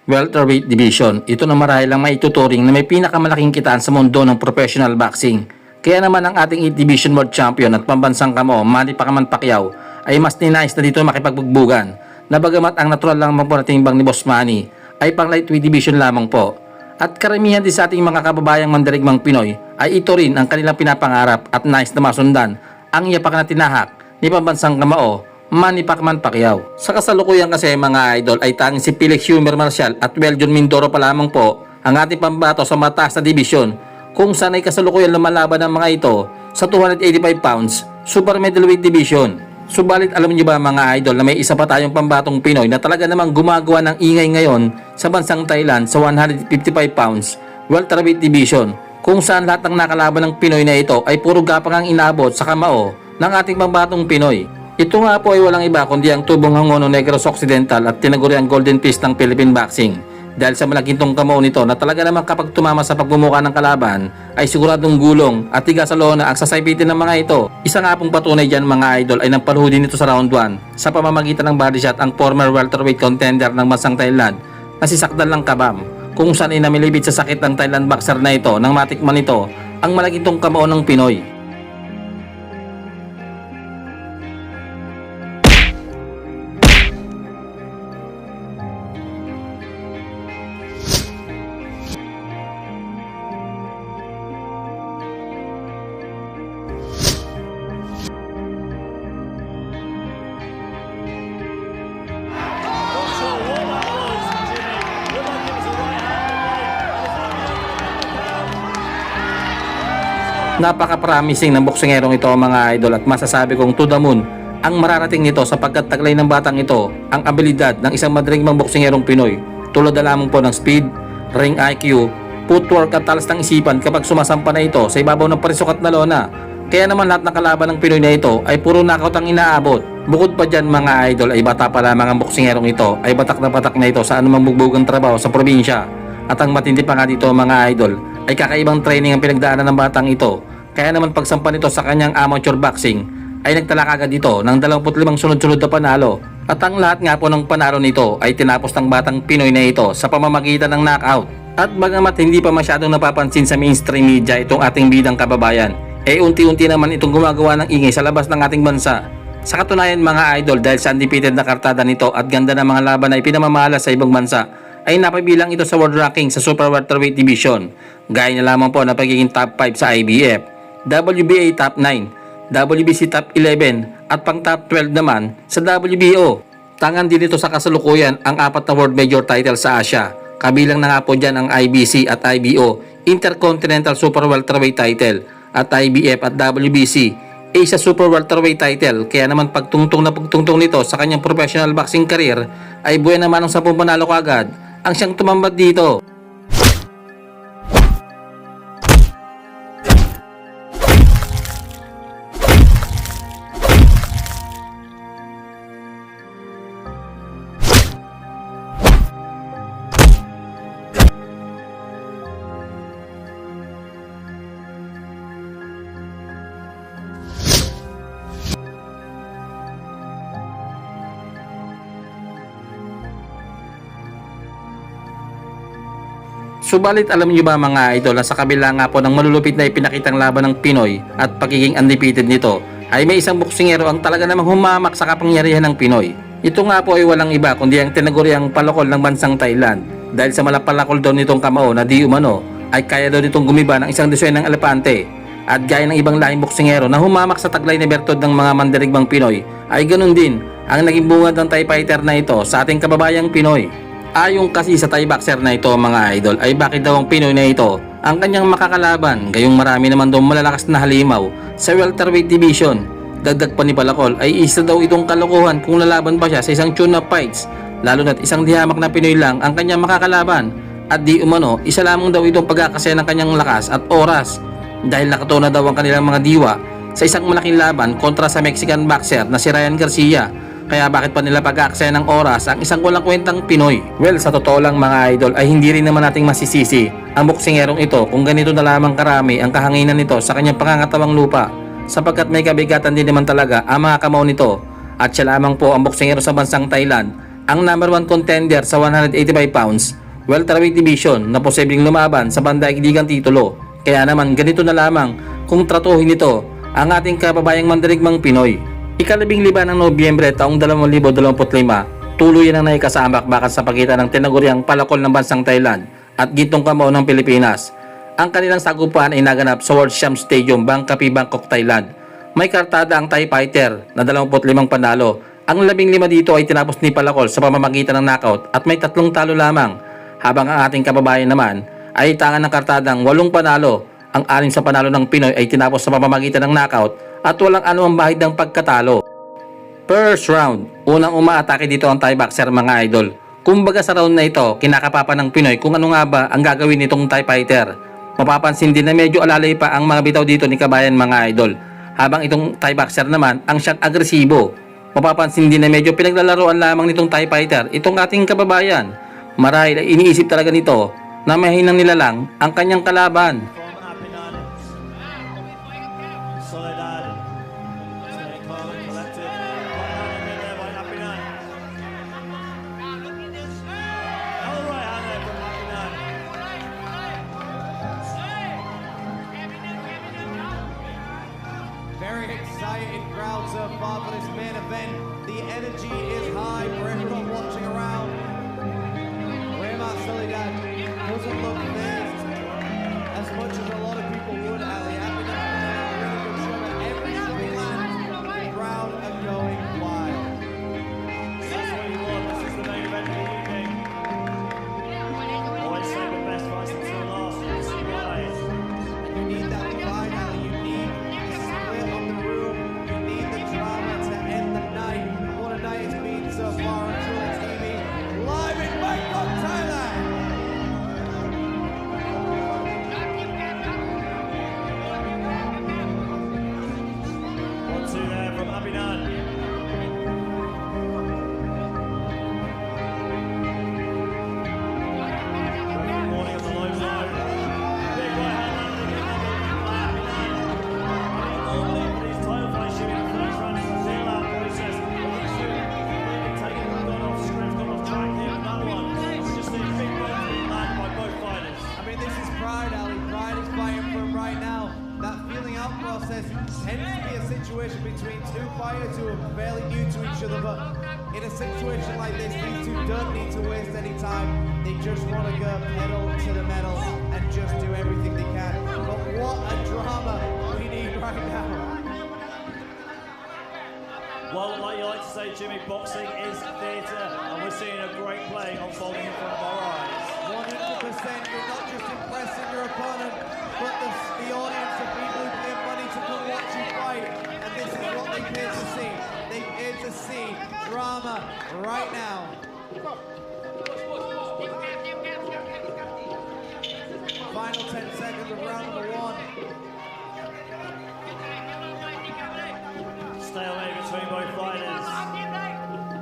welterweight division. Ito na marahil ang maituturing na may pinakamalaking kitaan sa mundo ng professional boxing. Kaya naman ang ating 8 Division World Champion at pambansang kamo, Manny Pacquiao, ay mas ninais na dito makipagbugbugan na bagamat ang natural lang po na timbang ni Boss Manny ay pang lightweight division lamang po. At karamihan din sa ating mga kababayang mandirigmang Pinoy ay ito rin ang kanilang pinapangarap at nais na masundan ang iyapak na tinahak ni pambansang kamao, Manny Pacquiao. Sa kasalukuyan kasi mga idol ay tanging si Felix Hummer Marcial at Weljon Mindoro pa lamang po ang ating pambato sa mataas na division kung saan ay kasalukuyan lumalaban ng mga ito sa 285 pounds super middleweight division. Subalit alam niyo ba mga idol na may isa pa tayong pambatong Pinoy na talaga namang gumagawa ng ingay ngayon sa bansang Thailand sa 155 pounds welterweight division kung saan lahat ng nakalaban ng Pinoy na ito ay puro gapang ang inabot sa kamao ng ating pambatong Pinoy. Ito nga po ay walang iba kundi ang tubong hangono Negros Occidental at tinaguri ang Golden Fist ng Philippine Boxing. Dahil sa malaking tong kamao nito na talaga naman kapag tumama sa pagbumuka ng kalaban ay siguradong gulong at tiga sa lona ang sasaypitin ng mga ito. Isa nga pong patunay dyan mga idol ay nampaluhudin nito sa round 1 sa pamamagitan ng body shot ang former welterweight contender ng bansang Thailand na si Sakdal ng Kabam kung saan ay namilibit sa sakit ng Thailand boxer na ito nang matikman nito ang malaking tong kamao ng Pinoy. Napaka-promising ng boksingerong ito mga idol at masasabi kong to the moon ang mararating nito sapagkat taglay ng batang ito ang abilidad ng isang madirigmang boksingerong Pinoy tulad na lamang po ng speed, ring IQ, footwork at talas ng isipan kapag sumasampa na ito sa ibabaw ng parisukat na lona. Kaya naman lahat ng kalaban ng Pinoy na ito ay puro knockout ang inaabot. Bukod pa dyan mga idol ay bata pa lamang ang boksingerong ito ay batak na ito sa anumang bugbugang trabaho sa probinsya. At ang matindi pa nga dito mga idol ay kakaibang training ang pinagdaanan ng batang ito. Kaya naman pagsampa nito sa kanyang amateur boxing ay nagtala kagad dito ng 25 sunod-sunod na panalo. At ang lahat nga po ng panalo nito ay tinapos ng batang Pinoy na ito sa pamamagitan ng knockout. At bagamat hindi pa masyadong napapansin sa mainstream media itong ating bidang kababayan, ay unti-unti naman itong gumagawa ng ingay sa labas ng ating bansa. Sa katunayan mga idol dahil sa undefeated na kartada nito at ganda ng mga laban na ipinamamahala sa ibang bansa, ay napabilang ito sa world ranking sa super welterweight division. Gaya na lamang po na pagiging top 5 sa IBF, WBA top 9, WBC top 11 at pang top 12 naman sa WBO. Tangan din ito sa kasalukuyan ang 4 na world major title sa Asia. Kabilang na nga po dyan ang IBC at IBO, Intercontinental Super Welterweight title at IBF at WBC, Asia Super Welterweight title. Kaya naman pagtungtong nito sa kanyang professional boxing career ay buwan naman ang 10 panalo kagad ang siyang tumambad dito. Subalit alam niyo ba mga idol na sa kabila nga po ng malulupit na ipinakitang laban ng Pinoy at pagiging undefeated nito ay may isang boksingero ang talaga namang humamak sa kapangyarihan ng Pinoy. Ito nga po ay walang iba kundi ang tinaguriang palakol ng bansang Thailand dahil sa malapalakol daw nitong kamao na di umano ay kaya daw nitong gumiba ng isang desyen ng elepante. At gaya ng ibang lahing boksingero na humamak sa taglay na bertod ng mga mandirigmang Pinoy ay ganun din ang naging bungad ng Thai fighter na ito sa ating kababayang Pinoy. Ayon kasi sa Thai boxer na ito mga idol ay bakit daw ang Pinoy na ito ang kanyang makakalaban gayong marami naman daw malalakas na halimaw sa welterweight division. Dagdag pa ni Palakol ay isa daw itong kalokohan kung lalaban pa siya sa isang tune-up fights lalo na't isang dihamak na Pinoy lang ang kanyang makakalaban at di umano isa lamang daw itong pagkakasya ng kanyang lakas at oras dahil nakatuna daw ang kanilang mga diwa sa isang malaking laban kontra sa Mexican boxer na si Ryan Garcia. Kaya bakit pa nila pag-aaksaya ng oras ang isang walang kwentang Pinoy? Well, sa totoo lang mga idol ay hindi rin naman nating masisisi ang boksingerong ito kung ganito na lamang karami ang kahanginan nito sa kanyang pangangatawang lupa sapagkat may kabigatan din naman talaga ang mga kamao nito at siya lamang po ang boksingero sa bansang Thailand ang number 1 contender sa 185 pounds welterweight division na posibleng lumaban sa pandaigdigang titulo. Kaya naman ganito na lamang kung tratuhin nito ang ating kababayang mandirigmang Pinoy. Ika-15 ng Nobyembre taong 2025, tuluyan ang naikasambak-bakat sa pagitan ng tinaguriang palakol ng bansang Thailand at gintong kamao ng Pilipinas. Ang kanilang sagupan ay naganap sa World Sham Stadium, Bangkapi, Bangkok, Thailand. May kartada ang Thai fighter na 25 panalo. Ang 15 dito ay tinapos ni Palakol sa pamamagitan ng knockout at may 3 talo lamang. Habang ang ating kababayan naman ay tangan ng kartadang 8 panalo. Ang 6 sa panalo ng Pinoy ay tinapos sa pamamagitan ng knockout at walang anumang bahid ng pagkatalo. First round, unang umaatake dito ang Thai boxer mga idol. Kumbaga sa round na ito, kinakapapa ng Pinoy kung ano nga ba ang gagawin nitong Thai fighter. Mapapansin din na medyo alalay pa ang mga bitaw dito ni kabayan mga idol. Habang itong Thai boxer naman, ang shot agresibo. Mapapansin din na medyo pinaglalaroan lamang nitong Thai fighter itong ating kababayan. Marahil ay iniisip talaga nito na mahinang nilalang ang kanyang kalaban. Very excited crowd so far for this main event. The energy is high for everyone watching around. Soledad doesn't look phased as much as a lot of people would, Ali. Having a really good show at every shot he lands, the crowd are going wild. That's what you want. This is the main event of the evening. Always say the best fights until last. This is why. And you need that divide, Ali. You need the split of the room. You need the drama to end the night. What a night it's been so far on True TV. Live in Bangkok, Thailand. Tends to be a situation between two fighters who are fairly new to each other, but in a situation like this, these two don't need to waste any time. They just want to go pedal to the metal and just do everything they can. But what a drama we need right now. Well, like you like to say, Jimmy, boxing is theatre, and we're seeing a great play unfolding in front of our eyes. 100%, you're not just impressing your opponent, but the audience, the people who pay money to come watch you fight, and this is what they pay to see. They pay to see drama right now. Final 10 seconds of round number 1. Stay away between both fighters.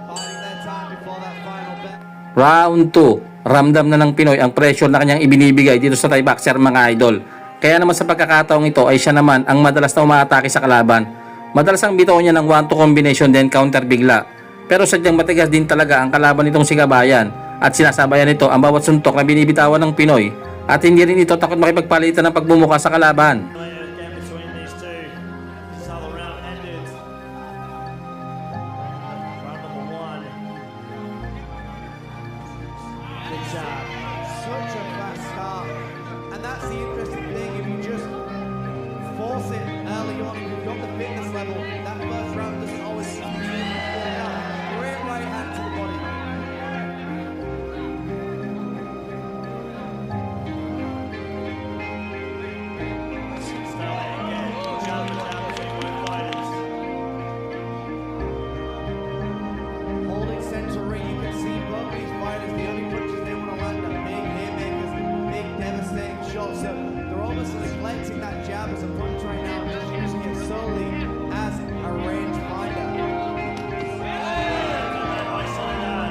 Biding their time before that final bet. Round 2, ramdam na ng Pinoy ang pressure na kanyang ibinibigay dito sa Thai boxer mga idol. Kaya naman sa pagkakataong ito ay siya naman ang madalas na umaatake sa kalaban. Madalas ang bitaw niya ng 1-2 combination then counter bigla. Pero sadyang matigas din talaga ang kalaban nitong si kabayan at sinasabayan nito ang bawat suntok na binibitawan ng Pinoy at hindi rin ito takot makipagpalitan ng pagbumuka sa kalaban. Again between these two. This is how the round ended. Round number 1. Good job. Such a fast start. And that's the interesting thing. If you just force it early on, if you've got the fitness level, that first round doesn't always need to be great right hand to the body. Stay away again. Jab and jab between both fighters. Holding center ring, you can see both these fighters, the only punches they want to land are big haymakers, big devastating shots. So they're almost neglecting that jab as a punch right now and just using it solely as a range finder. By Soledad.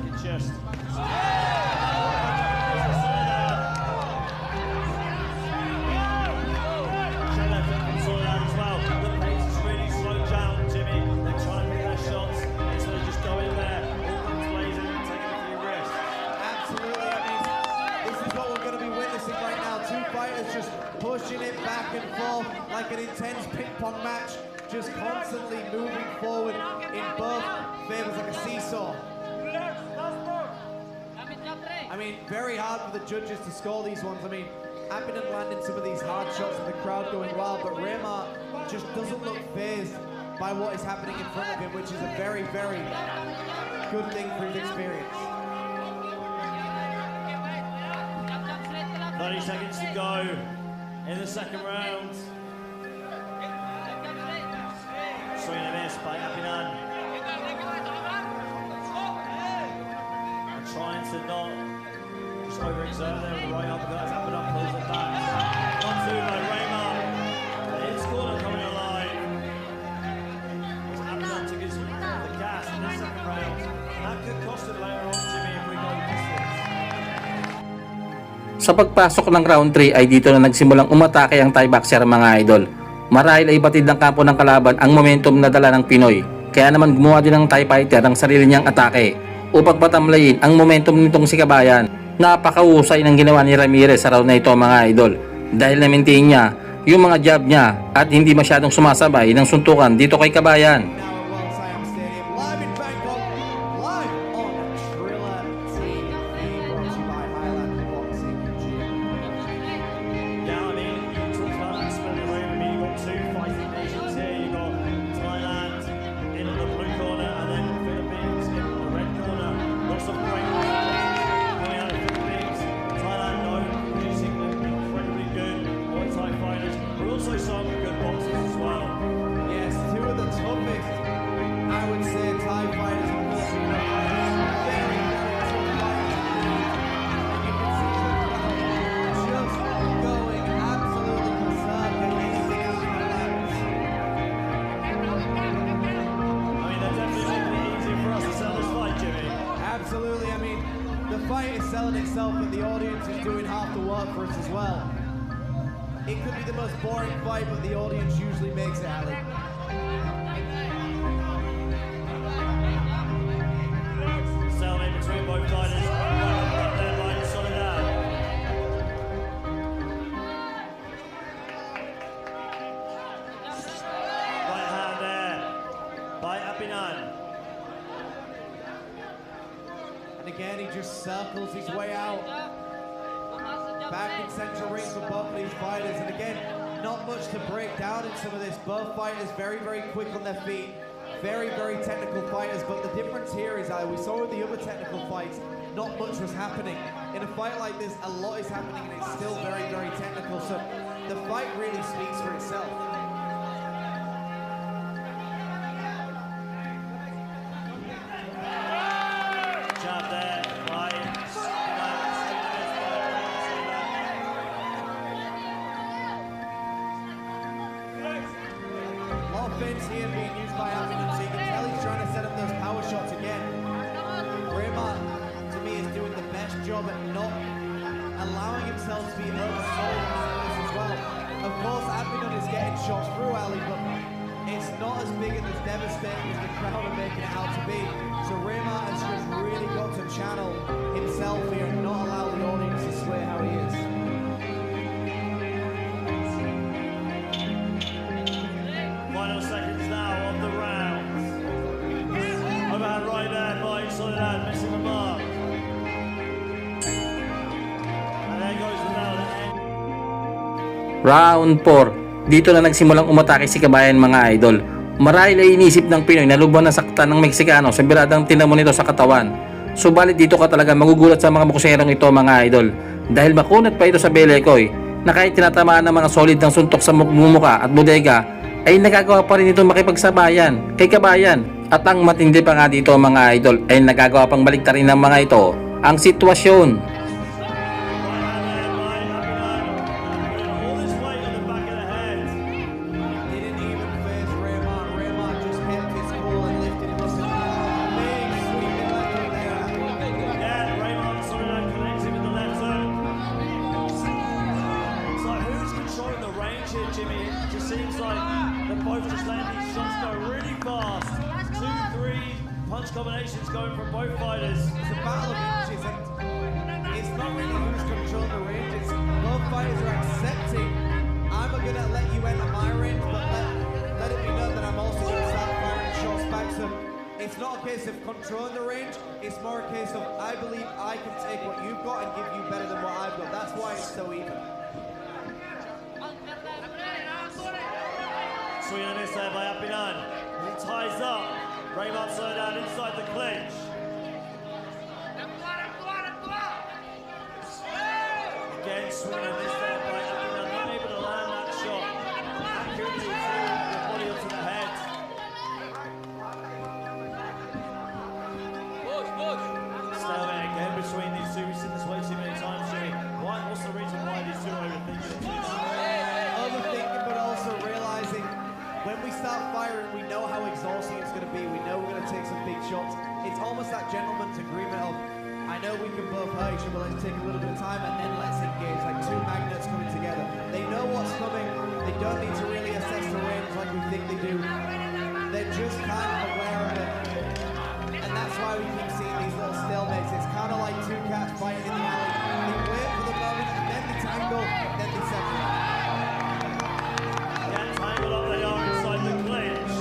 second chest. Absolutely, I mean, this is what we're going to be witnessing right now. Two fighters just pushing it back and forth like an intense ping-pong match, just constantly moving forward in both favors like a seesaw. I mean, very hard for the judges to score these ones. I mean, Abingdon landing some of these hard shots and the crowd going wild, but Raymar just doesn't look fazed by what is happening in front of him, which is a very, very good thing for his experience. 30 seconds to go in the second round. Swing and a miss by Abingdon. Trying to not just overexert there with the right uppercut as Abingdon pulls it back. 1-2 by Raymar. His corner coming alive. As Abingdon took his foot off the gas in the second round. That could cost him later on, Jimmy, if we go distance. Sa pagpasok ng round 3 ay dito na nagsimulang umatake ang Thai boxer mga idol. Marahil ay batid ng kampo ng kalaban ang momentum na dala ng Pinoy. Kaya naman gumawa din ng Thai fighter ang sarili niyang atake upang patamlayin ang momentum nitong si Kabayan. Napakahusay ng ginawa ni Ramirez sa round na ito mga idol. Dahil na-maintain niya yung mga jab niya at hindi masyadong sumasabay ng suntukan dito kay Kabayan. Now at Welterweight Stadium, live in Bangkok, live on Triller TV, brought to you by Highland Boxing Gym. Yeah, I mean, you talked about that spinning room. I mean, you've got two fighting nations here. You've got Thailand in the blue corner and then Philippines in the red corner. Lots of great coming out of the Philippines. Thailand known for producing incredibly good Muay Thai fighters, but also some good boxers as well. Yes, two of the toughest, I would say, Thai fighters and Filipino fighters. Very, very tough fighters indeed. And you can see the crowd just going absolutely berserk at anything Abingdon lands. I mean, they're definitely making it easier for us to sell this fight, Jimmy. Absolutely, I mean, the fight is selling itself, but the audience is doing half the work for us as well. It could be the most boring fight, but the audience usually makes it, Ali. Stalemate between both fighters. Right there by Soledad. Right hand there by Abingdon. And again, he just circles his way out. Back in central ring for both of these fighters. And again, not much to break down in some of this. Both fighters very, very quick on their feet. Very, very technical fighters. But the difference here is, we saw with the other technical fights, not much was happening. In a fight like this, a lot is happening and it's still very, very technical. So the fight really speaks for itself. Jab there by A lot of feints here being used by Abingdon, so you can tell he's trying to set up those power shots again. Raymar, to me, is doing the best job at not allowing himself to be oversold on this as well. Of course, Abingdon is getting shots through Ali, but it's not as big and as devastating as the crowd are making it out to be. So Raymar has just really got to channel himself here and not allow the audience to swear how he is. final seconds now of the round. Overhand right there by Soledad, missing the mark. And there goes the bell. Round 4. Dito na nagsimulang umatake si Kabayan mga idol. Marahil ay inisip ng Pinoy na lubhan na saktan ng Meksikano sa biradang tinamo nito sa katawan. Subalit dito ka talaga magugulat sa mga bokserong ito mga idol. Dahil makunat pa ito sa belekoy na kahit tinatamaan ng mga solid ng suntok sa mumuka at bodega ay nagagawa pa rin itong makipagsabayan kay Kabayan. At ang matindi pa nga dito mga idol ay nagagawa pang baliktarin ng mga ito ang sitwasyon. punch combinations going from both fighters. It's a battle of inches, and it's not really who's controlling the range. It's both fighters are accepting. I'm gonna let you enter my range, but let it be known that I'm also gonna start firing shots back. So it's not a case of controlling the range. It's more a case of I believe I can take what you've got and give you better than what I've got. That's why it's so even. Swing and a miss there by Apinan. He ties up. Raymond slow down inside the clinch. Again, swing and a miss there by Apinan. Not able to land that shot accurately through the body onto the head. Stalemate again between these two. We've seen this way too many times, Jimmy. What's the reason why these two are overthinking it? Overthinking, but also realizing when we start firing, we know how exhausting it's going to be. We know we're going to take some big shots. It's almost that gentleman's agreement of, I know we can both hurt each other, let's take a little bit of time and then let's engage, like two magnets coming together. They know what's coming. They don't need to really assess the range like we think they do. They're just kind of aware of it. And that's why we keep seeing these little stalemates. It's kind of like two cats fighting in the alley. They wait for the moment and then they tangle, then they separate. Again, tangled up they are inside the clinch.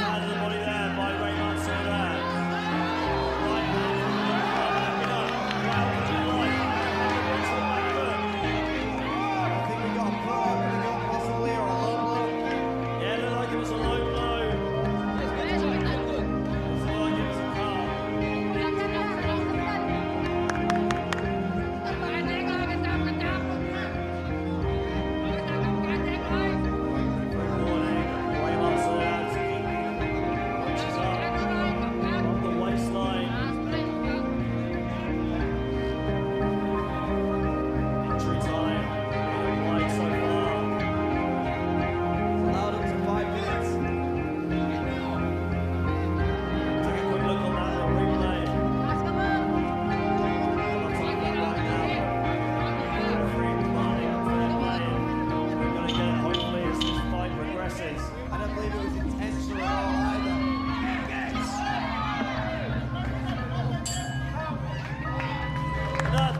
Out of the body there by Raymond Sobrang. Right hand from the backing up. Wow, what do you like? I think we got a put up and we got possibly or a low blow. Yeah, it looked like it was a low blow. It looked like it was a car. Warning, Raymond Sobrang punches up from the waistline. Injury time being applied so far. Allowed up to 5 minutes. Take a quick look on that replay. I'll talk about right now. Referee demanding fair play. We're going to get it hopefully as this fight progresses. I don't believe it was intentional at all either. None.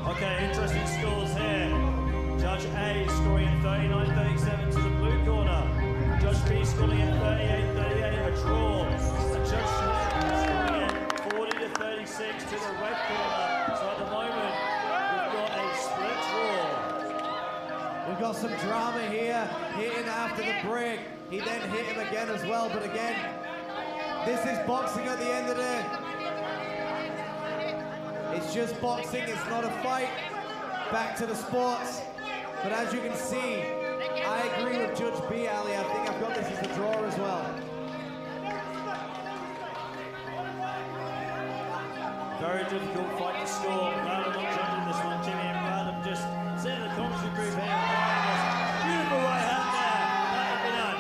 Okay, interesting scores here. Judge A scoring at 39-37 to the blue corner. Judge B scoring at 38-38, a draw. And Judge Smith scoring at 40-36 to the red corner. So at the moment, we've got a split draw. We've got some drama here, hitting after the break. He then hit him again as well, but again, this is boxing at the end of the day. It's just boxing, it's not a fight. Back to the sports. But as you can see, I agree with Judge B, Ali. I think I've got this as a draw as well. Very difficult fight to score. Glad I'm not judging this one, Jimmy. I'm glad I'm just sitting in the commentary group here. Beautiful right hand there. That would be done.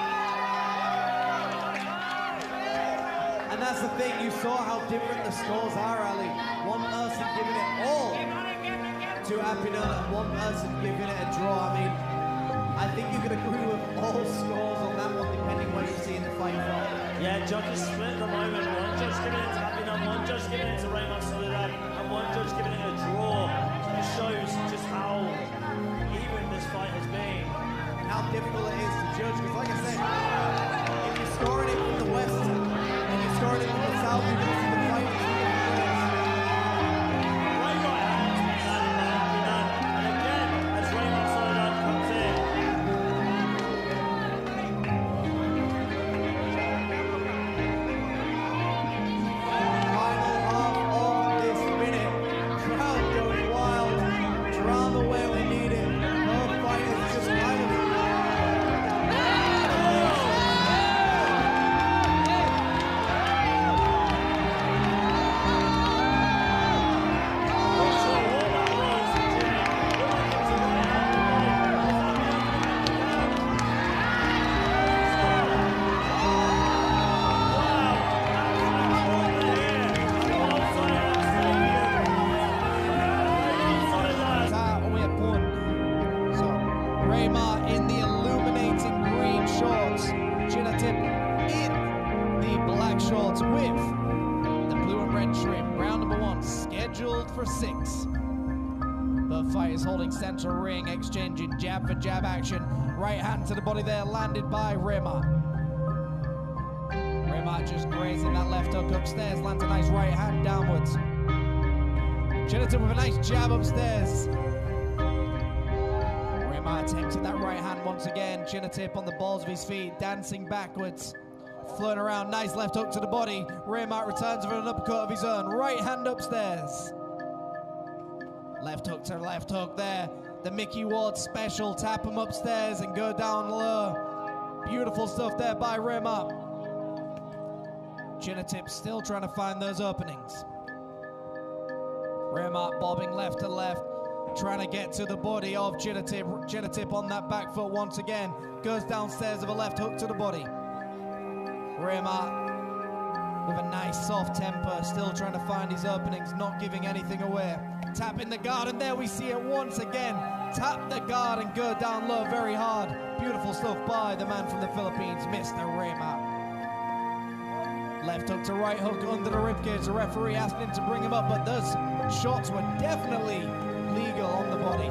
And that's the thing, you saw how different the scores are, Ali. One person giving it all to Apinan and one person giving it a draw. I mean, I think you could agree with all scores on that one, depending where you see in the fight from. Yeah, judges split at the moment. One judge giving it to Apinan, one judge giving it to Raymond Soledad, and one judge giving it a draw. So it shows just how even this fight has been. And how difficult it is to judge, because like I said, if you're scoring it from the west and you're scoring it from the south, you're going to see the fight in two different ways. Right hand being landed by Apinan, and again, as Raymond Soledad comes in. Final half of this minute. Crowd going wild. Drama where we need it. Both fighters just kind of... black shorts with the blue and red trim. Round number 1 scheduled for 6. Both fighters holding central ring, exchanging jab for jab action. Right hand to the body there, landed by Remar. Remar just grazing that left hook upstairs, lands a nice right hand downwards. Chinatip with a nice jab upstairs. Remar attempted that right hand once again. Chinatip on the balls of his feet, dancing backwards. Floating around, nice left hook to the body. Remar returns with an uppercut of his own. Right hand upstairs. Left hook to left hook there. The Mickey Ward special. Tap him upstairs and go down low. Beautiful stuff there by Remar. Chinatip still trying to find those openings. Remar bobbing left to left, trying to get to the body of Chinatip. Chinatip on that back foot once again. Goes downstairs with a left hook to the body. Remar with a nice soft tempo, still trying to find his openings, not giving anything away. Tapping the guard, and there we see it once again. Tap the guard and go down low very hard. Beautiful stuff by the man from the Philippines, Mr. Remar. Left hook to right hook under the ribcage. The referee asking him to bring him up, but those shots were definitely legal on the body.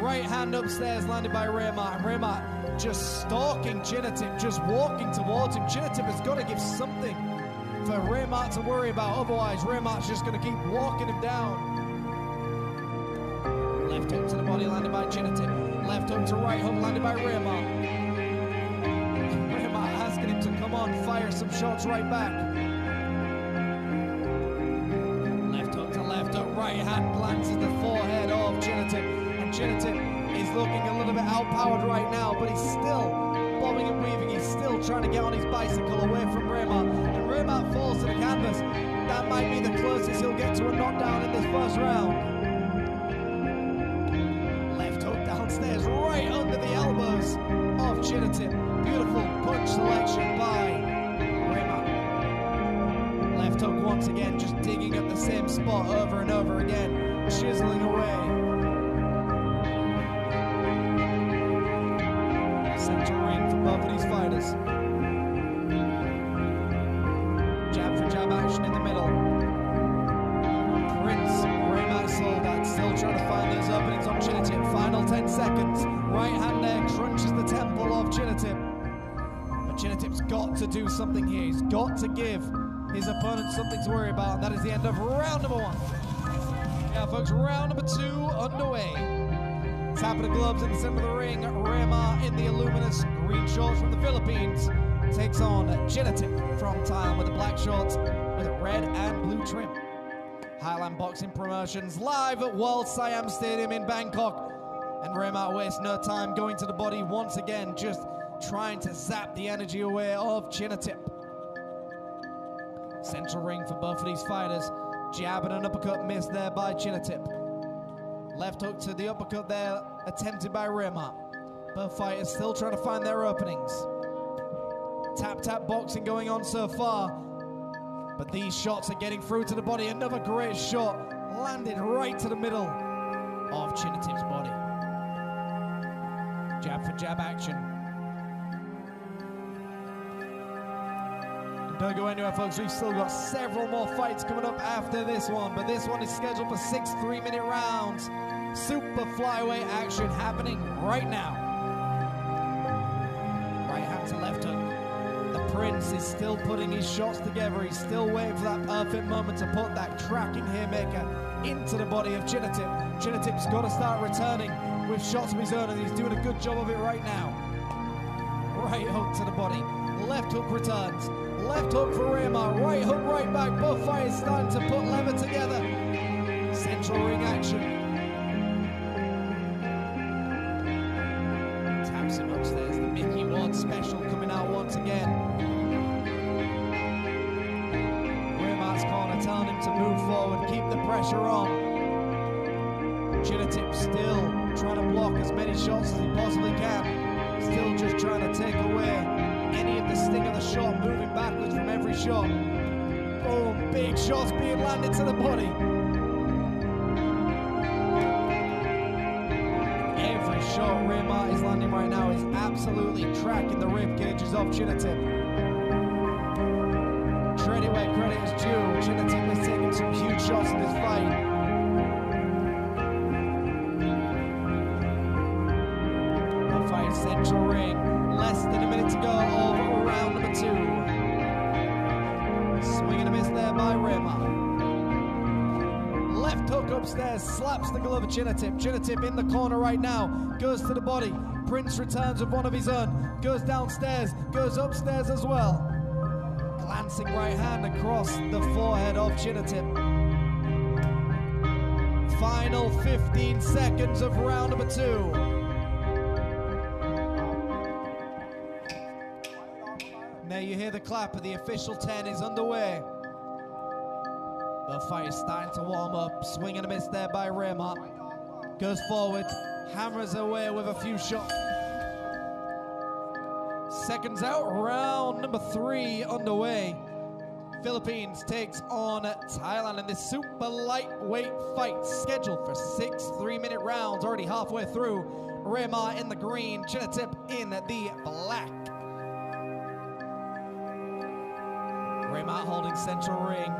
Right hand upstairs landed by Remar. And Remar just stalking Chinatip, just walking towards him. Chinatip has got to give something for Remar to worry about. Otherwise, Remar's just going to keep walking him down. Left hook to the body landed by Chinatip. Left hook to right hook landed by Remar. Remar asking him to come on, fire some shots right back. Left hook to left hook, right hand lands in the forehead of Chinatip. And Chinatip is looking a little bit outpowered right now, but he's still bobbing and weaving. He's still trying to get on his bicycle away from Remar. And Remar falls to the canvas. That might be the closest he'll get to a knockdown in this first round. Left hook downstairs, right under the elbows of Chinatip. Beautiful punch selection by Remar. Left hook once again, just digging at the same spot over and over again, chiseling away. Center ring for both of these fighters. Jab for jab action in the middle. Prince, Remar Soldat, still trying to find those openings on Chinatip. Final 10 seconds. Right hand there crunches the temple of Chinatip. But Chinatip's got to do something here. He's got to give his opponent something to worry about. And that is the end of round number 1. Yeah, folks, round number 2 underway. Tap of the gloves in the center of the ring. Remar in the Illuminous green shorts from the Philippines takes on Chinatip from Thailand with the black shorts with a red and blue trim. Highland Boxing Promotions live at World Siam Stadium in Bangkok. And Remar wastes no time going to the body once again, just trying to zap the energy away of Chinatip. Central ring for both of these fighters. Jab and an uppercut missed there by Chinatip. Left hook to the uppercut there, attempted by Remar. Both fighters still trying to find their openings. Tap-tap boxing going on so far. But these shots are getting through to the body. Another great shot landed right to the middle of Chinatip's body. Jab for jab action. Don't go anywhere, folks. We've still got several more fights coming up after this one, but this one is scheduled for 6 3-minute rounds. Super flyweight action happening right now. Right hand to left hook. The Prince is still putting his shots together. He's still waiting for that perfect moment to put that tracking haymaker into the body of Chinatip. Chinatip's got to start returning with shots of his own, and he's doing a good job of it right now. Right hook to the body. Left hook returns. Left hook for Remar. Right hook right back. Both fighters starting to put leather together. Central ring action. Taps him upstairs. The Mickey Ward special coming out once again. Remar's corner telling him to move forward. Keep the pressure on. Chinatip still trying to block as many shots as he possibly can. Still just trying to take away any of the sting of the shot, moving backwards from every shot. Boom, big shots being landed to the body. Every shot Remar is landing right now is absolutely tracking the rib cages of Chinatip. where credit is due. Chinatip has taken some huge shots in this fight. The fight central ring. Less than a minute to go of round number 2. Swing and a miss there by Rema. Left hook upstairs, slaps the glove of Chinatip. Chinatip in the corner right now, goes to the body. Prince returns with one of his own, goes downstairs, goes upstairs as well. Glancing right hand across the forehead of Chinatip. Final 15 seconds of round number 2. Now you hear the clap, the official 10 is underway. The fight is starting to warm up. Swing and a miss there by Rema. Goes forward, hammers away with a few shots. Seconds out, round number 3 underway. Philippines takes on Thailand in this super lightweight fight scheduled for 6 3-minute rounds, already halfway through. Rema in the green, Chinatip in the black. Rema holding central ring,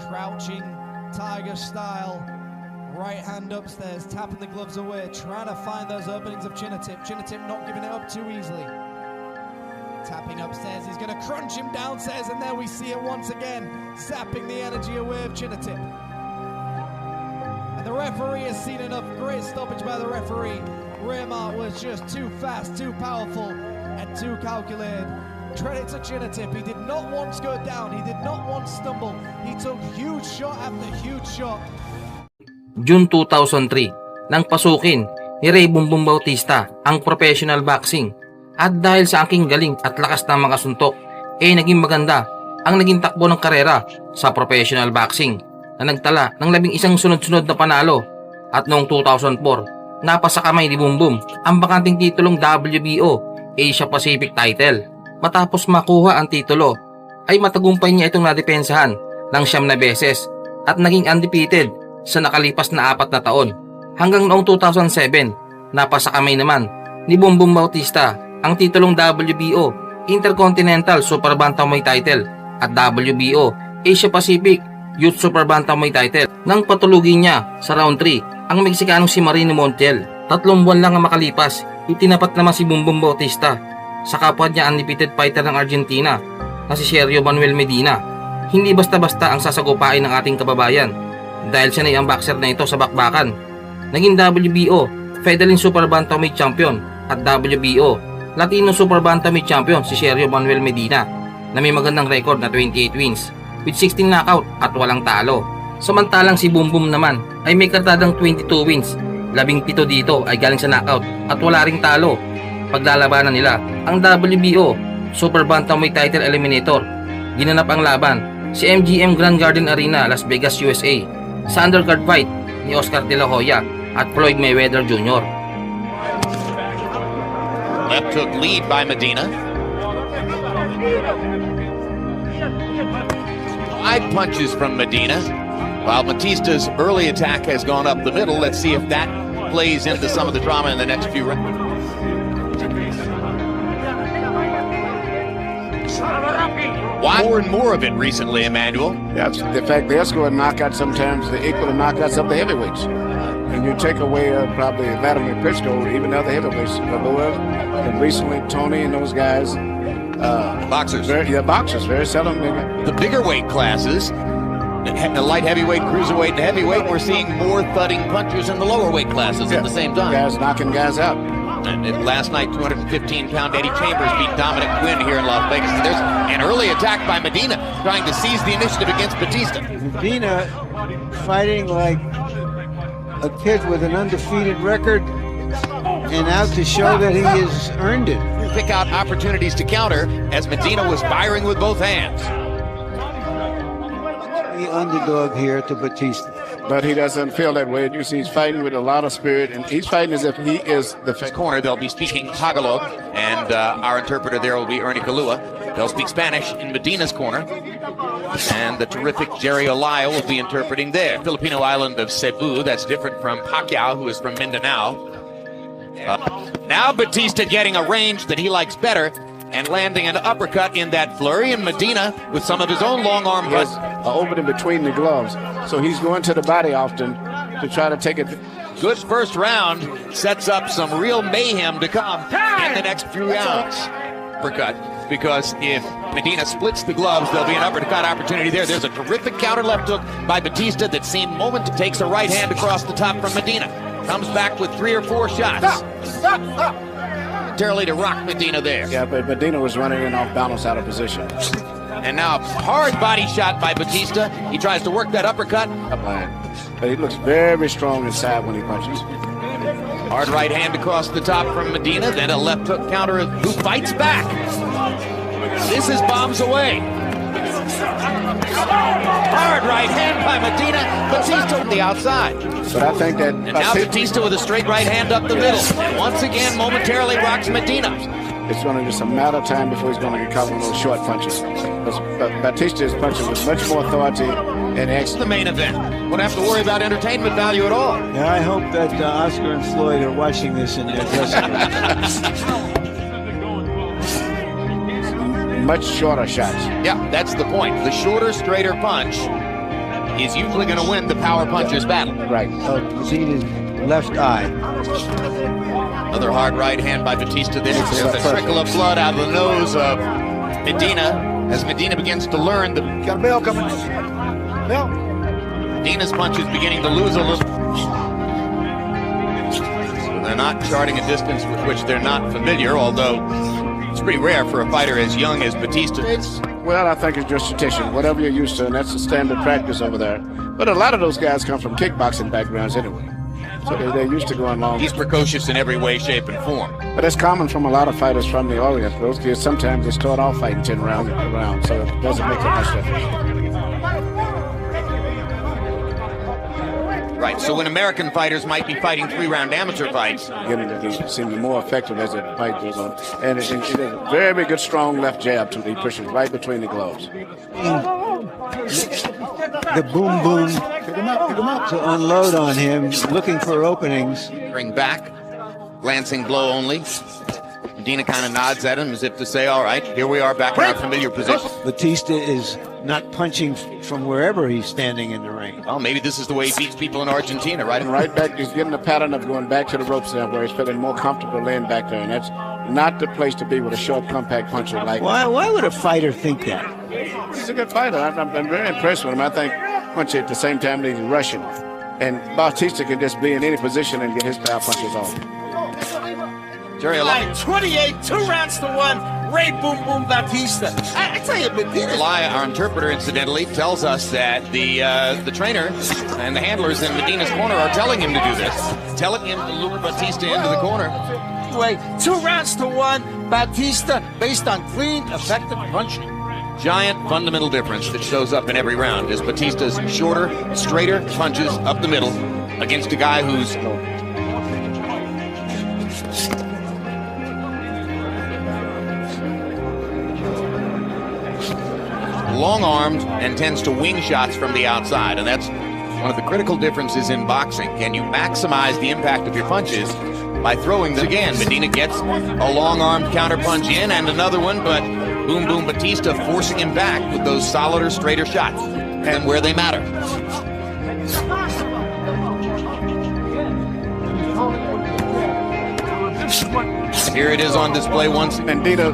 crouching tiger style, right hand upstairs, tapping the gloves away, trying to find those openings of Chinatip. Chinatip not giving it up too easily. Tapping upstairs, he's going to crunch him downstairs, and there we see it once again, sapping the energy away of Chinatip. And the referee has seen enough. Great stoppage by the referee. Rema was just too fast, too powerful, and too calculated. Credit to Chinatip. He did not once go down. He did not once stumble. He took huge shot after huge shot. June 2003, nang pasukin ni Ray Bumbum Bautista ang professional boxing. At dahil sa aking galing at lakas ng mga suntok, naging maganda ang naging takbo ng karera sa professional boxing na nagtala ng 11 sunod-sunod na panalo. At noong 2004, napasa kamay ni Bumbum ang bakanting titulong WBO Asia Pacific title. Matapos makuha ang titulo, ay matagumpay niya itong nadepensahan ng 9 na beses at naging undefeated sa nakalipas na 4 na taon. Hanggang noong 2007, napasa kamay naman ni Bumbum Bautista ang titulong WBO Intercontinental Super Bantamweight title at WBO Asia Pacific Youth Super Bantamweight title nang patulugin niya sa round 3 ang Meksikanong si Marino Montiel. 3 buwan lang ang makalipas, itinapat naman si Bumbum Bautista sa kapwa niya undefeated fighter ng Argentina na si Sergio Manuel Medina. Hindi basta-basta ang sasagupain ng ating kababayan dahil siya na ang boxer na ito sa bakbakan. Naging WBO Featherweight Super Bantamweight Champion at WBO Latino Super Bantamweight Champion si Sergio Manuel Medina na may magandang record na 28 wins with 16 knockout at walang talo. Samantalang si Bumbum naman ay may kartadang 22 wins, 17 dito ay galing sa knockout at wala ring talo. Paglalabanan nila ang WBO Super Bantamweight Title Eliminator. Ginanap ang laban si MGM Grand Garden Arena, Las Vegas, USA sa undercard fight ni Oscar De La Hoya at Floyd Mayweather Jr. Left hook lead by Medina. 5 punches from Medina, while Bautista's early attack has gone up the middle. Let's see if that plays into some of the drama in the next few rounds. More and more of it recently, Emmanuel. That's the fact they're scoring knockouts sometimes the equal to knockouts of the heavyweights. And you take away probably Vladimir Klitschko, even other heavyweights, and recently Tony and those guys. Boxers. Boxers, very seldom. The bigger weight classes, the light heavyweight, cruiserweight, and heavyweight, we're seeing more thudding punchers in the lower weight classes at the same time. Guys knocking guys out. And last night, 215-pound Eddie Chambers beat Dominic Quinn here in Las Vegas. And there's an early attack by Medina, trying to seize the initiative against Bautista. Medina fighting like a kid with an undefeated record and out to show that he has earned it. Pick out opportunities to counter as Medina was firing with both hands. The underdog here to Bautista. But he doesn't feel that way. You see, he's fighting with a lot of spirit, and he's fighting as if he is the corner. They'll be speaking Tagalog, and our interpreter there will be Ernie Kalua. They'll speak Spanish in Medina's corner, and the terrific Jerry Olaya will be interpreting there. Filipino island of Cebu, that's different from Pacquiao, who is from Mindanao. Now Bautista getting a range that he likes better, and landing an uppercut in that flurry. And Medina, with some of his own long arm He has punch, an opening between the gloves, so he's going to the body often to try to take it. good first round, sets up some real mayhem to come in the next few rounds. Uppercut, because if Medina splits the gloves, there'll be an uppercut opportunity there. There's a terrific counter left hook by Bautista that seemed moment takes a right hand across the top from Medina. Comes back with 3 or 4 shots. Momentarily to rock Medina there. Yeah, but Medina was running in off balance, out of position. And now a hard body shot by Bautista. He tries to work that uppercut. But he looks very strong inside when he punches. Hard right hand across the top from Medina, then a left hook counter who fights back. This is bombs away. Hard right hand by Medina. Bautista on the outside. But I think that... And now Bautista with a straight right hand up the middle. And once again, momentarily rocks Medina. It's going to be just a matter of time before he's going to get caught with those short punches. But Bautista is punching with much more authority and action. The main event. Won't have to worry about entertainment value at all. Yeah, I hope that Oscar and Floyd are watching this in their dressing room. Much shorter shots. Yeah, that's the point. The shorter, straighter punch is usually going to win the power puncher's battle. Right. Medina's left eye. Another hard right hand by Bautista. Then there's a trickle of blood out of the nose of Medina as Medina begins to learn the... Got a bell coming. Bell. Medina's punch is beginning to lose a little. So they're not charting a distance with which they're not familiar, although it's pretty rare for a fighter as young as Bautista. Well, I think it's just tradition. Whatever you're used to, and that's the standard practice over there. But a lot of those guys come from kickboxing backgrounds anyway. So they're used to going long. He's precocious in every way, shape, and form. But that's common from a lot of fighters from the Orient. Those kids, sometimes they start off fighting 10 rounds, so it doesn't make that much difference. Right, so when American fighters might be fighting 3-round amateur fights, Getting to seem more effective as the fight goes on. And it's a very good, strong left jab to he pushes right between the gloves. The boom boom to unload on him, looking for openings. bring back, glancing blow only. Medina kind of nods at him as if to say, all right, here we are back in our familiar position. Bautista is not punching from wherever he's standing in the ring. Well, maybe this is the way he beats people in Argentina, right? And right back, he's getting the pattern of going back to the ropes there where he's feeling more comfortable laying back there. And that's not the place to be with a short, compact puncher like Why would a fighter think that? He's a good fighter. I'm very impressed with him. I think punch at the same time that he's rushing. And Bautista can just be in any position and get his power punches off. Jerry, 28, 2 rounds to 1. Ray Boom Boom Bautista. I tell you, Medina. Eli, our interpreter, incidentally, tells us that the trainer and the handlers in Medina's corner are telling him to do this, telling him to loop Bautista into the corner. Anyway, 2 rounds to 1. Bautista, based on clean, effective punching. Giant fundamental difference that shows up in every round is Bautista's shorter, straighter punches up the middle against a guy who's long-armed and tends to wing shots from the outside, and that's one of the critical differences in boxing. Can you maximize the impact of your punches by throwing them? Again, Medina gets a long-armed counter punch in and another one, but Boom Boom Bautista forcing him back with those solider, straighter shots, and where they matter. Here it is on display once. Medina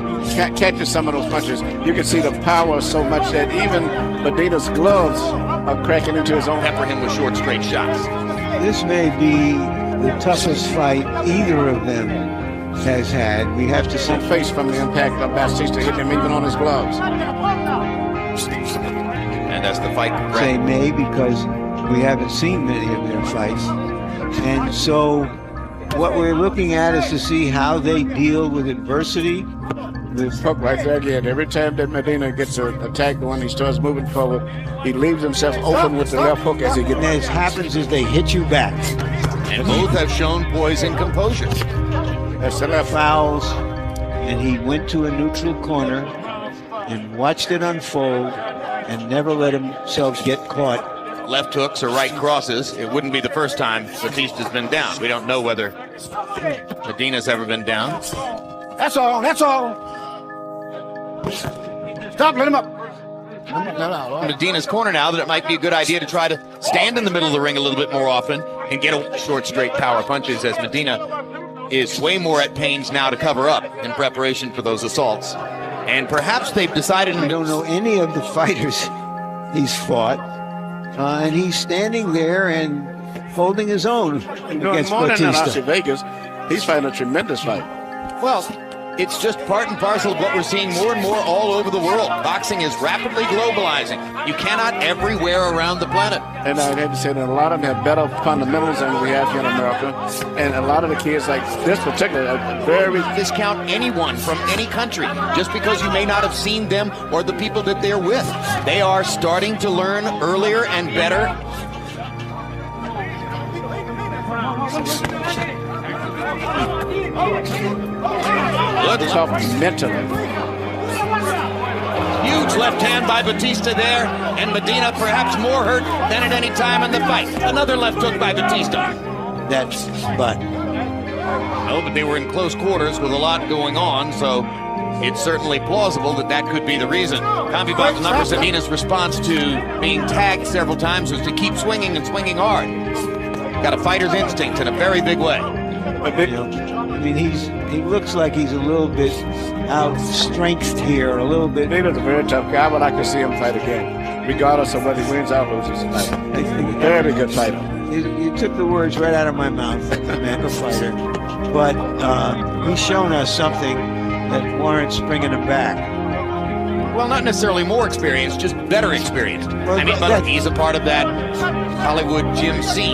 catches some of those punches. You can see the power so much that even Medina's gloves are cracking into his own. Pepper him with short, straight shots. This may be the toughest fight either of them has had. We have to see. Face from the impact of Bautista hitting him even on his gloves. And as the fight Say progresses, may because we haven't seen many of their fights. And so what we're looking at is to see how they deal with adversity. This hook right there again. Every time that Medina gets an attack when he starts moving forward, he leaves himself open with the left hook as he gets. And as happens is they hit you back. and both have shown poise and composure. That's the left. Fouls, and he went to a neutral corner and watched it unfold and never let himself get caught. Left hooks or right crosses. It wouldn't be the first time Bautista's been down. We don't know whether Medina's ever been down. That's all. That's all. Stop, let him up. Medina's corner now that it might be a good idea to try to stand in the middle of the ring a little bit more often and get short, straight power punches, as Medina is way more at pains now to cover up in preparation for those assaults. And perhaps they've decided... I don't know any of the fighters he's fought, and he's standing there and holding his own against More than in Las Bautista. Vegas, he's fighting a tremendous fight. Well, it's just part and parcel of what we're seeing more and more all over the world. Boxing is rapidly globalizing. You cannot everywhere around the planet. And I have to say that a lot of them have better fundamentals than we have here in America. And a lot of the kids, like this particular, are very... Discount anyone from any country just because you may not have seen them or the people that they're with. They are starting to learn earlier and better. Look It's all mentally. Huge left hand by Bautista there, and Medina perhaps more hurt than at any time in the fight. Another left hook by Bautista. That's but. No, but they were in close quarters with a lot going on, so it's certainly plausible that that could be the reason. KAMPIYON's numbers, Medina's response to being tagged several times was to keep swinging and swinging hard. Got a fighter's instinct in a very big way. I mean, he looks like he's a little bit outstrengthed here, a little bit. Medina's a very tough guy, but I could see him fight again, regardless of whether he wins or loses tonight. I think Very good fighter. you took the words right out of my mouth, Commander Fighter. But he's shown us something that warrants bringing him back. Well, not necessarily more experienced, just better experienced. Well, I mean, but he's a part of that Hollywood gym scene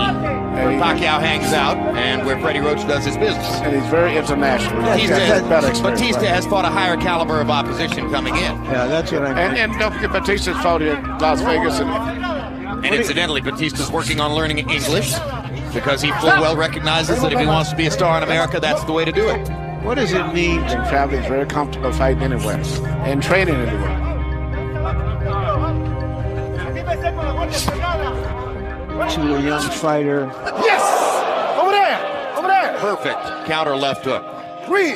where Pacquiao hangs out and where Freddie Roach does his business. And he's very international. He's got better experience. Batista has fought a higher caliber of opposition coming in. Yeah, that's what I mean. And don't forget, Batista's fought here in Las Vegas. And incidentally, Batista's working on learning English because he full well recognizes that if he wants to be a star in America, that's the way to do it. What does it mean? And traveling is very comfortable fighting anywhere and training anywhere. To a young fighter? Yes! Over there! Over there! Perfect counter left hook. 3.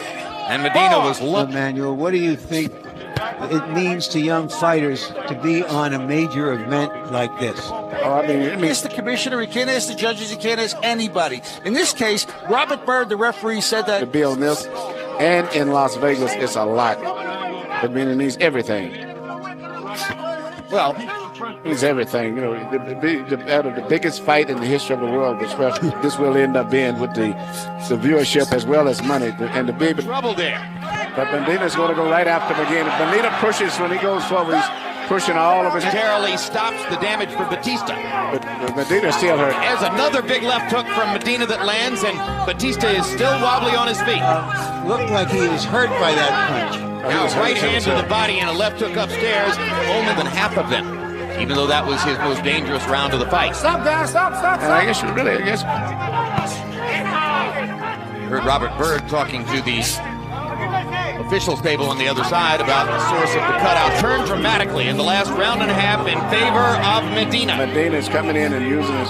And Medina was Emmanuel, what do you think it means to young fighters to be on a major event like this? Oh, I mean, He asked the commissioner, he can't ask the judges, he can't ask anybody. In this case, Robert Byrd, the referee, said to that be on this, and in Las Vegas, it's a lot. I mean, it means everything. well. It means everything. You know, the biggest fight in the history of the world, which this will end up being with the viewership as well as money. And the big Trouble there. But Medina's going to go right after him again. If Medina pushes when he goes forward, he's pushing all of his. Momentarily stops the damage for Bautista. But Medina's still hurt. There's another big left hook from Medina that lands, and Batista is still wobbly on his feet. Looked like he was hurt by that punch. Now right hand to the body and a left hook upstairs, only than half of them. Even though that was his most dangerous round of the fight. Stop, guys, stop. And I guess. Heard Robert Byrd talking to the officials table on the other side about the source of the cutout. Turned dramatically in the last round and a half in favor of Medina. Medina's coming in and using his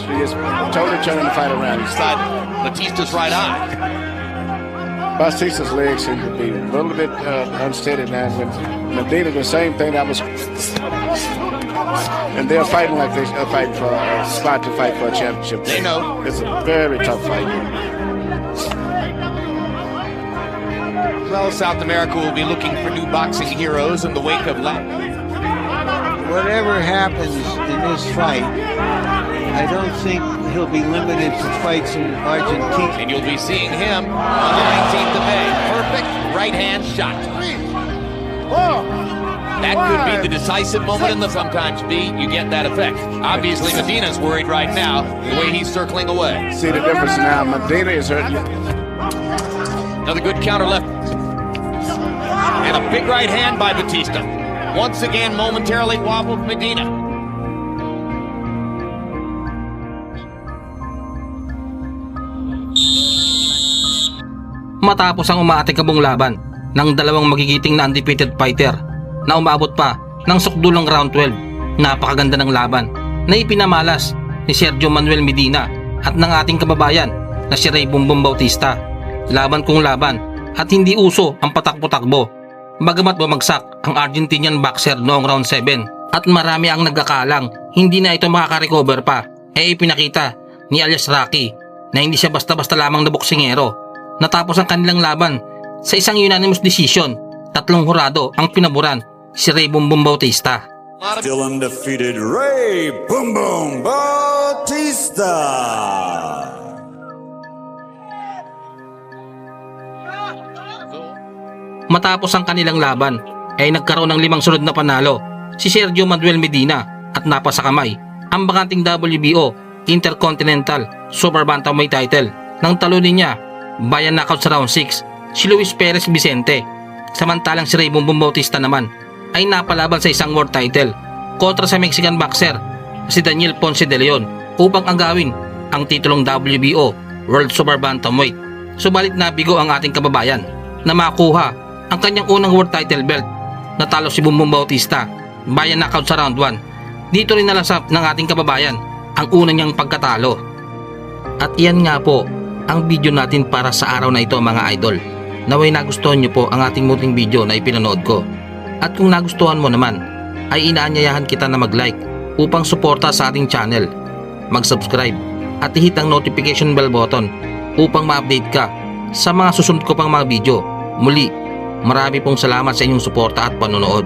totally turning the fight around. Inside Batista's right eye. Bautista's legs seem to be a little bit unsteady now. When Medina, the same thing that was. And they're fighting like they're fighting for a spot to fight for a championship. They know. It's a very tough fight. Well, South America will be looking for new boxing heroes in the wake of Whatever happens in this fight, I don't think he'll be limited to fights in Argentina. And you'll be seeing him on the 19th of May. Perfect right hand shot. That could be the decisive moment in the sometimes be. You get that effect. Obviously, Medina's worried right now, the way he's circling away. See the difference now. Medina is hurting. Another good counter left. And a big right hand by Bautista. Once again, momentarily wobbled Medina. Matapos ang umaatikabong laban ng dalawang magigiting na undefeated fighter na umabot pa ng sukdulang round 12, napakaganda ng laban na ipinamalas ni Sergio Manuel Medina at ng ating kababayan na si Ray Bumbum Bautista. Laban kung laban at hindi uso ang patakbo-takbo. Bagamat bumagsak ang Argentinian boxer noong round 7 at marami ang nagkakalang hindi na ito makaka-recover pa, ipinakita ni alias Rocky na hindi siya basta-basta lamang na boksingero. Natapos ang kanilang laban sa isang unanimous decision. 3 hurado ang pinaboran si Ray Boom Boom Bautista. Still undefeated Ray Boom Boom Bautista. Matapos ang kanilang laban ay nagkaroon ng 5 sunod na panalo si Sergio Manuel Medina at napasa kamay ang bakanting WBO Intercontinental Super Bantamweight title nang talunin niya bayan knockout sa round 6 si Luis Perez Vicente. Samantalang si Ray Boom Boom Bautista naman ay napalaban sa isang world title kontra sa Mexican boxer si Daniel Ponce de Leon upang agawin ang titulong WBO World Super Bantamweight. Subalit nabigo ang ating kababayan na makuha ang kanyang unang world title belt. Natalo si Boom Boom Bautista bayan knockout sa round 1. Dito rin nalasap ng ating kababayan ang una niyang pagkatalo. At iyan nga po ang video natin para sa araw na ito mga idol. Naway nagustuhan niyo po ang ating munting video na ipinanood ko. At kung nagustuhan mo naman ay inaanyayahan kita na mag-like upang suporta sa ating channel, mag-subscribe at i-hit ang notification bell button upang ma-update ka sa mga susunod ko pang mga video. Muli, marami pong salamat sa inyong suporta at panonood.